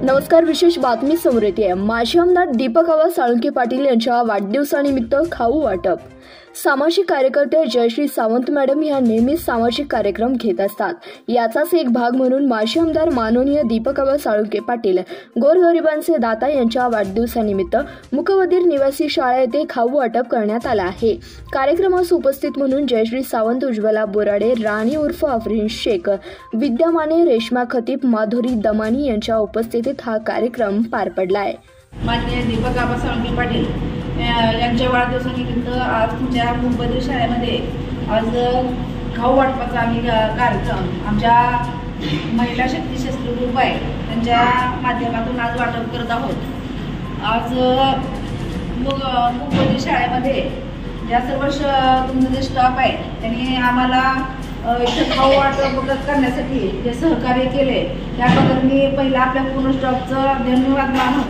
नमस्कार. विशेष बातमी समोर येते. माजी आमदार दीपक आबा साळुंखे पाटील यांच्या वाढदिवसानिमित्त खाऊ वाटप. सामाजिक कार्यकर्त्या जयश्री सावंत मॅडम या नेहमीच सामाजिक कार्यक्रम घेत असतात. याचाच एक भाग म्हणून माजी आमदार माननीय दीपक आबा साळुंखे पाटील गोरगरिबांचे दाता यांच्या वाढदिवसानिमित्त मुकबधीर निवासी शाळा येथे खाऊ वाटप करण्यात आला आहे. कार्यक्रमास उपस्थित म्हणून जयश्री सावंत, उज्ज्वला बोराडे, राणी उर्फ आफरीन शेख, विद्या माने, रेश्मा खतीब, माधुरी दमानी यांच्या उपस्थितीत हा कार्यक्रम पार पडला आहे. माननीय दीपक आबा साळुंखे पाटील यांच्या वाढदिवसानिमित्त आज तुमच्या मुंबई शाळेमध्ये आज खाऊ वाटपाचा आम्ही कार्यक्रम आमच्या महिला शक्ती शस्त्र ग्रुप आहे त्यांच्या माध्यमातून आज वाटप करत आहोत. आज मुंबई शाळेमध्ये ज्या सर्व तुमचं जे स्टाफ आहे त्यांनी आम्हाला इथं खाऊ वाटप करण्यासाठी जे सहकार्य केले त्याबद्दल मी पहिला आपल्या पूर्ण स्टाफचा धन्यवाद मानतो.